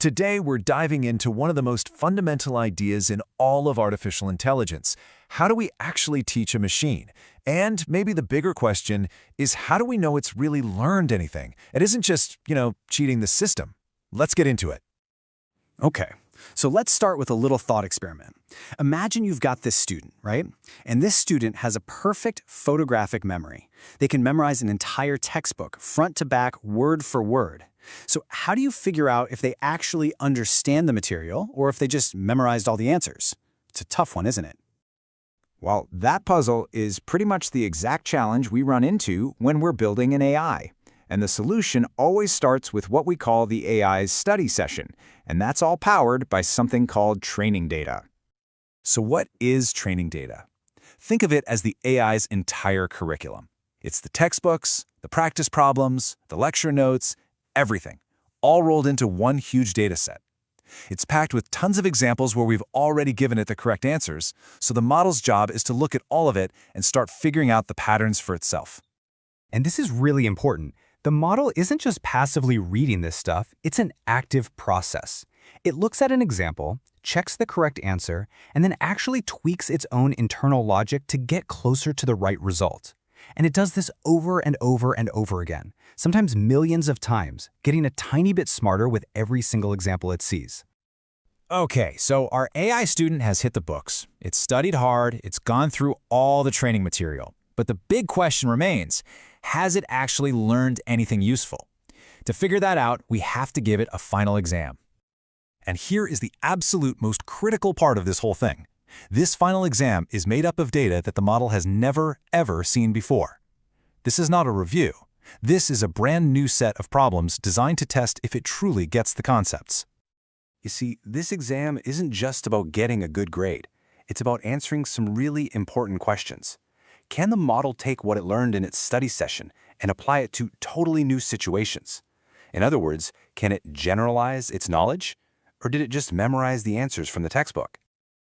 Today, we're diving into one of the most fundamental ideas in all of artificial intelligence. How do we actually teach a machine? And maybe the bigger question is, how do we know it's really learned anything? It isn't just, cheating the system. Let's get into it. Okay, so let's start with a little thought experiment. Imagine you've got this student, right? And this student has a perfect photographic memory. They can memorize an entire textbook, front to back, word for word. So how do you figure out if they actually understand the material or if they just memorized all the answers? It's a tough one, isn't it? Well, that puzzle is pretty much the exact challenge we run into when we're building an AI. And the solution always starts with what we call the AI's study session, and that's all powered by something called training data. So what is training data? Think of it as the AI's entire curriculum. It's the textbooks, the practice problems, the lecture notes, everything, all rolled into one huge data set. It's packed with tons of examples where we've already given it the correct answers, so the model's job is to look at all of it and start figuring out the patterns for itself. And this is really important. The model isn't just passively reading this stuff, it's an active process. It looks at an example, checks the correct answer, and then actually tweaks its own internal logic to get closer to the right result. And it does this over and over and over again, sometimes millions of times, getting a tiny bit smarter with every single example it sees. Okay, so our AI student has hit the books. It's studied hard, it's gone through all the training material. But the big question remains, has it actually learned anything useful? To figure that out, we have to give it a final exam. And here is the absolute most critical part of this whole thing. This final exam is made up of data that the model has never, ever seen before. This is not a review. This is a brand new set of problems designed to test if it truly gets the concepts. You see, this exam isn't just about getting a good grade. It's about answering some really important questions. Can the model take what it learned in its study session and apply it to totally new situations? In other words, can it generalize its knowledge? Or did it just memorize the answers from the textbook?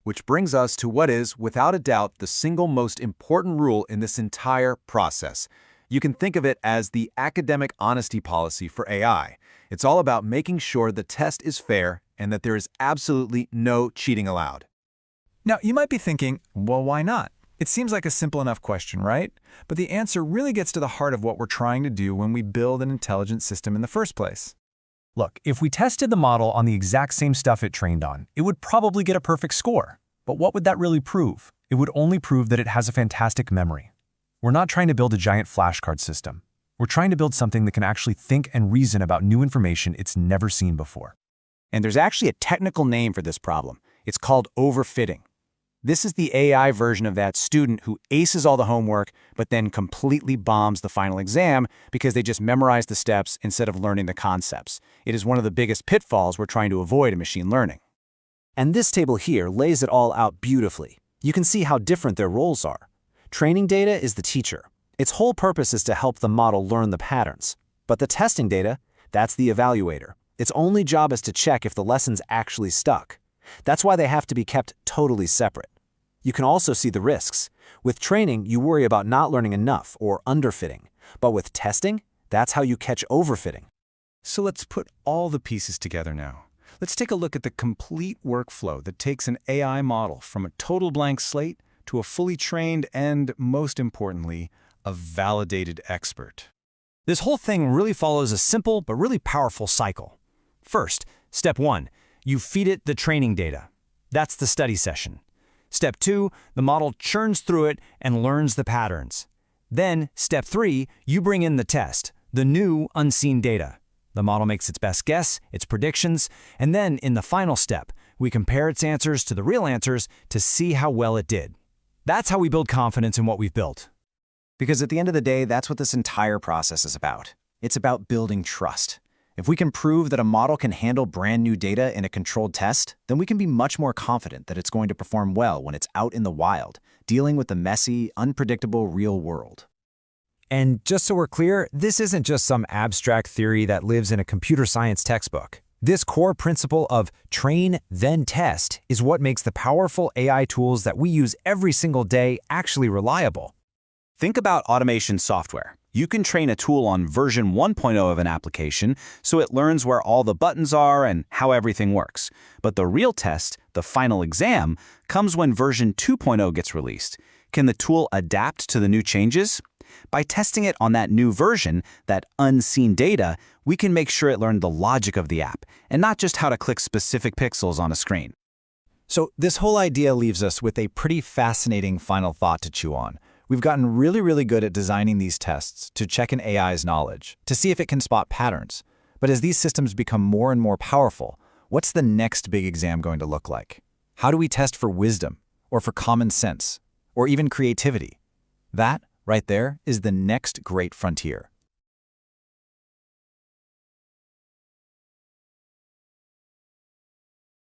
Which brings us to what is, without a doubt, the single most important rule in this entire process. You can think of it as the academic honesty policy for AI. It's all about making sure the test is fair and that there is absolutely no cheating allowed. Now, you might be thinking, well, why not? It seems like a simple enough question, right? But the answer really gets to the heart of what we're trying to do when we build an intelligent system in the first place. Look, if we tested the model on the exact same stuff it trained on, it would probably get a perfect score. But what would that really prove? It would only prove that it has a fantastic memory. We're not trying to build a giant flashcard system. We're trying to build something that can actually think and reason about new information it's never seen before. And there's actually a technical name for this problem. It's called overfitting. This is the AI version of that student who aces all the homework, but then completely bombs the final exam because they just memorized the steps instead of learning the concepts. It is one of the biggest pitfalls we're trying to avoid in machine learning. And this table here lays it all out beautifully. You can see how different their roles are. Training data is the teacher. Its whole purpose is to help the model learn the patterns. But the testing data, that's the evaluator. Its only job is to check if the lesson's actually stuck. That's why they have to be kept totally separate. You can also see the risks. With training, you worry about not learning enough or underfitting. But with testing, that's how you catch overfitting. So let's put all the pieces together now. Let's take a look at the complete workflow that takes an AI model from a total blank slate to a fully trained and, most importantly, a validated expert. This whole thing really follows a simple but really powerful cycle. First, step 1, you feed it the training data. That's the study session. Step 2, the model churns through it and learns the patterns. Then, step 3, you bring in the test, the new unseen data. The model makes its best guess, its predictions, and then in the final step, we compare its answers to the real answers to see how well it did. That's how we build confidence in what we've built. Because at the end of the day, that's what this entire process is about. It's about building trust. If we can prove that a model can handle brand new data in a controlled test, then we can be much more confident that it's going to perform well when it's out in the wild, dealing with the messy, unpredictable real world. And just so we're clear, this isn't just some abstract theory that lives in a computer science textbook. This core principle of train, then test is what makes the powerful AI tools that we use every single day actually reliable. Think about automation software. You can train a tool on version 1.0 of an application so it learns where all the buttons are and how everything works. But the real test, the final exam, comes when version 2.0 gets released. Can the tool adapt to the new changes? By testing it on that new version, that unseen data, we can make sure it learned the logic of the app and not just how to click specific pixels on a screen. So this whole idea leaves us with a pretty fascinating final thought to chew on. We've gotten really good at designing these tests to check an AI's knowledge, to see if it can spot patterns. But as these systems become more and more powerful, what's the next big exam going to look like? How do we test for wisdom, or for common sense, or even creativity? That, right there, is the next great frontier.